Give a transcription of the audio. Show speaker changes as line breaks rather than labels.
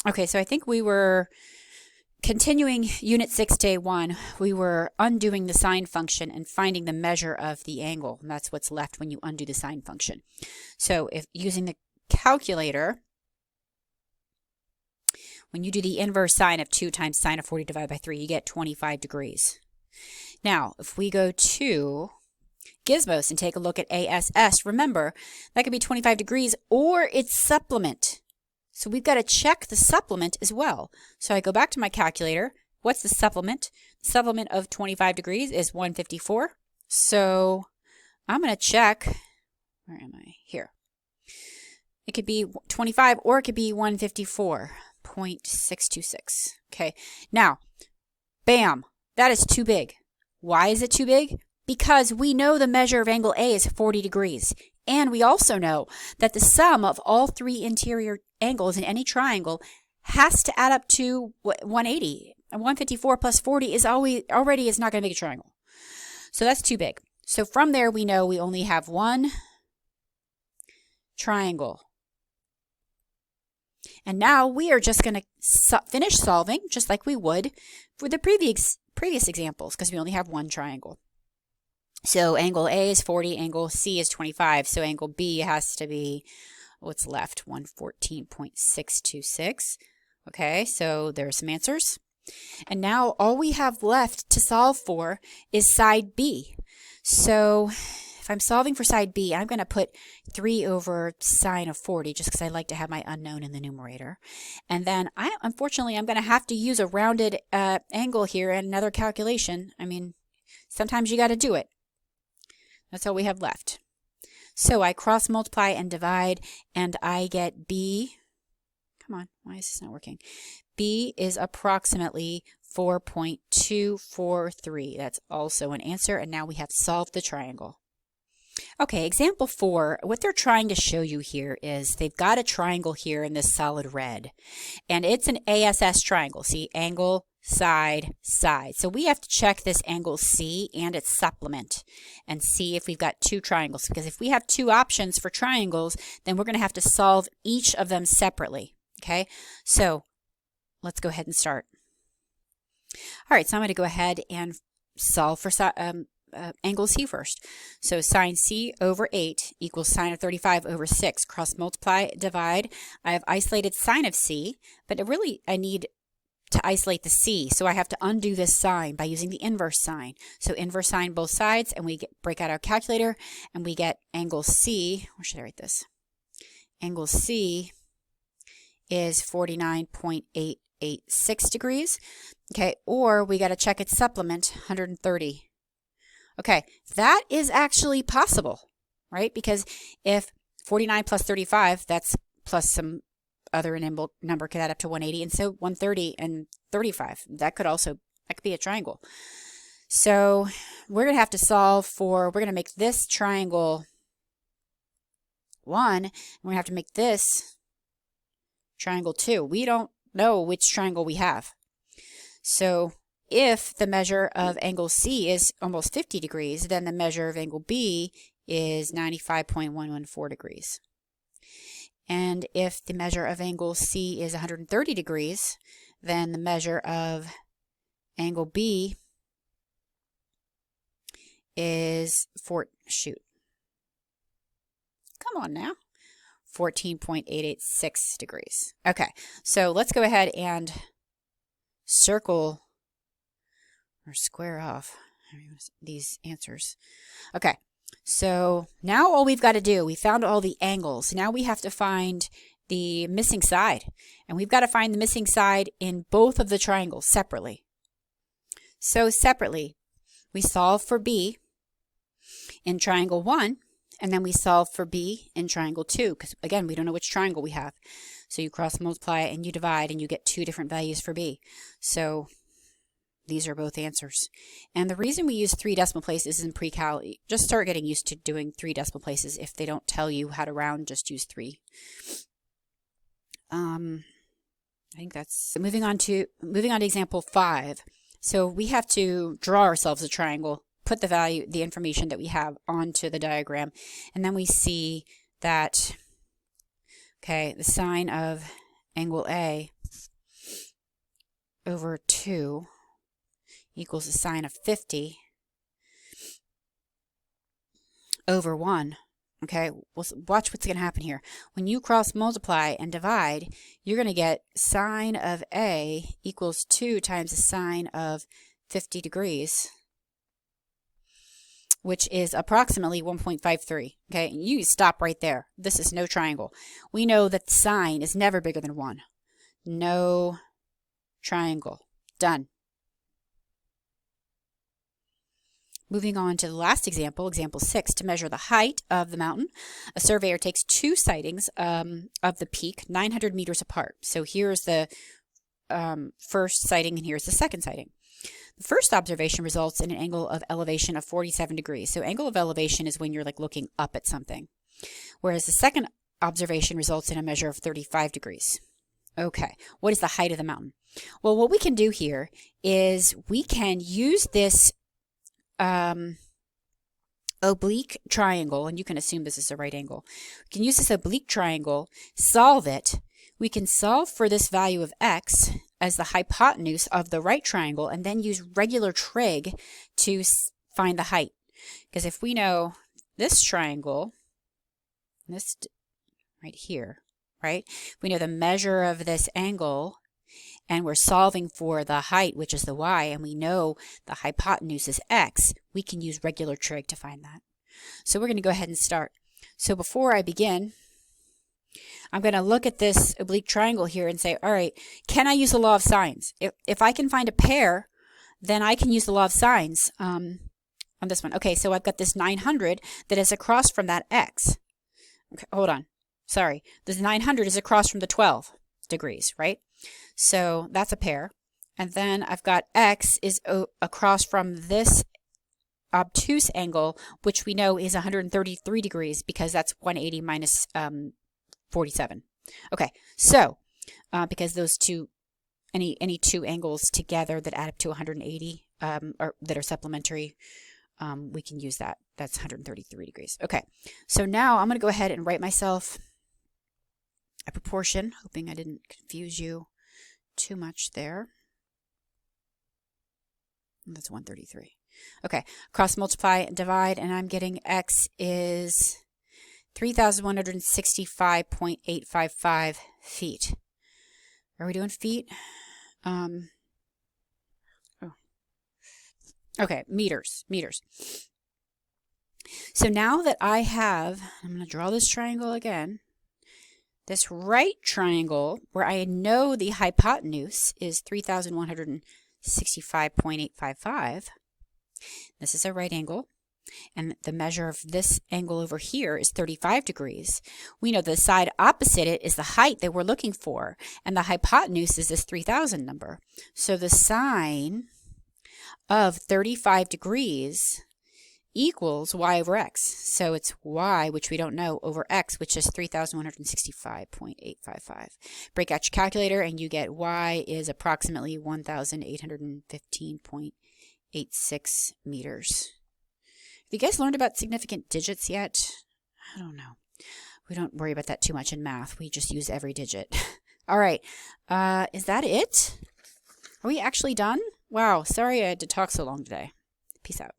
Okay, so I think we were continuing Unit 6, Day 1. We were undoing the sine function and finding the measure of the angle. And that's what's left when you undo the sine function. So if using the calculator, when you do the inverse sine of 2 times sine of 40 divided by 3, you get 25 degrees. Now, if we go to Gizmos and take a look at ASS, remember, that could be 25 degrees or its supplement. So we've got to check the supplement as well. So I go back to my calculator. What's the supplement? The supplement of 25 degrees is 154. So I'm going to check, where am I? Here. It could be 25 or it could be 154.626. Okay, now, bam, that is too big. Why is it too big? Because we know the measure of angle A is 40 degrees. And we also know that the sum of all 3 interior angles in any triangle has to add up to 180. And 154 plus 40 is already is not going to make a triangle. So that's too big. So from there, we know we only have one triangle. And now we are just going to finish solving just like we would for the previous examples because we only have one triangle. So angle A is 40, angle C is 25. So angle B has to be, what's left, 114.626. Okay, so there are some answers. And now all we have left to solve for is side B. So if I'm solving for side B, I'm going to put 3 over sine of 40 just because I like to have my unknown in the numerator. And then unfortunately, I'm going to have to use a rounded angle here and another calculation. I mean, sometimes you got to do it. That's all we have left. So I cross multiply and divide, and I get B. Come on, why is this not working? B is approximately 4.243. That's also an answer, and now we have solved the triangle. Okay, example 4, what they're trying to show you here is they've got a triangle here in this solid red, and it's an ASS triangle. See, angle, side, side. So we have to check this angle C and its supplement and see if we've got 2 triangles, because if we have 2 options for triangles, then we're going to have to solve each of them separately. Okay, so let's go ahead and start. All right, so I'm going to go ahead and solve for angle C first. So sine C over 8 equals sine of 35 over 6. Cross multiply, divide. I have isolated sine of C, but I need to isolate the C, so I have to undo this sign by using the inverse sign. So inverse sign both sides, and we break out our calculator, and we get angle C. Where should I write this? Angle C is 49.886 degrees. Okay, or we got to check its supplement, 130. Okay, that is actually possible, right? Because if 49 plus 35, that's plus some other number could add up to 180, and so 130 and 35. That could be a triangle. So we're going to have to solve for, we're going to make this triangle 1, and we're going to have to make this triangle 2. We don't know which triangle we have. So if the measure of angle C is almost 50 degrees, then the measure of angle B is 95.114 degrees. And if the measure of angle C is 130 degrees, then the measure of angle B is come on now, 14.886 degrees. Okay, so let's go ahead and circle or square off these answers. Okay. So now all we've got to do, we found all the angles. Now we have to find the missing side. And we've got to find the missing side in both of the triangles separately. So separately, we solve for B in triangle 1, and then we solve for B in triangle 2, because again, we don't know which triangle we have. So you cross multiply and you divide, and you get 2 different values for B. So these are both answers. And the reason we use 3 decimal places in pre-cal, just start getting used to doing 3 decimal places. If they don't tell you how to round, just use 3. I think that's moving on to example 5. So we have to draw ourselves a triangle, put the information that we have onto the diagram, and then we see that, okay, the sine of angle A over 2 equals a sine of 50 over 1. Okay, well, watch what's going to happen here. When you cross multiply and divide, you're going to get sine of A equals 2 times the sine of 50 degrees, which is approximately 1.53. Okay, you stop right there. This is no triangle. We know that sine is never bigger than 1. No triangle. Done. Moving on to the last example, example 6, to measure the height of the mountain, a surveyor takes 2 sightings of the peak 900 meters apart. So here's the first sighting and here's the second sighting. The first observation results in an angle of elevation of 47 degrees. So angle of elevation is when you're like looking up at something. Whereas the second observation results in a measure of 35 degrees. Okay, what is the height of the mountain? Well, what we can do here is we can use this oblique triangle, and you can assume this is a right angle. We can use this oblique triangle, solve it. We can solve for this value of x as the hypotenuse of the right triangle, and then use regular trig to find the height. Because if we know this triangle, this right here, right? If we know the measure of this angle, and we're solving for the height, which is the y, and we know the hypotenuse is x, we can use regular trig to find that. So we're going to go ahead and start. So before I begin, I'm going to look at this oblique triangle here and say, all right, can I use the law of sines? If I can find a pair, then I can use the law of sines on this one. Okay, so I've got this 900 that is across from that x. Okay, hold on. Sorry. This 900 is across from the 12 degrees, right? So that's a pair. And then I've got x is across from this obtuse angle, which we know is 133 degrees because that's 180 minus 47. Okay, so because those two, any two angles together that add up to 180 or that are supplementary, we can use that. That's 133 degrees. Okay, so now I'm going to go ahead and write myself a proportion, hoping I didn't confuse you too much there. That's 133. Okay, cross multiply and divide, and I'm getting x is 3,165.855 feet. Are we doing feet? Oh. Okay, meters. So now that I have, I'm going to draw this triangle again. This right triangle, where I know the hypotenuse is 3,165.855. This is a right angle, and the measure of this angle over here is 35 degrees. We know the side opposite it is the height that we're looking for, and the hypotenuse is this 3,000 number. So the sine of 35 degrees equals y over x. So it's y, which we don't know, over x, which is 3,165.855. Break out your calculator and you get y is approximately 1,815.86 meters. Have you guys learned about significant digits yet? I don't know. We don't worry about that too much in math. We just use every digit. All right. Is that it? Are we actually done? Wow. Sorry I had to talk so long today. Peace out.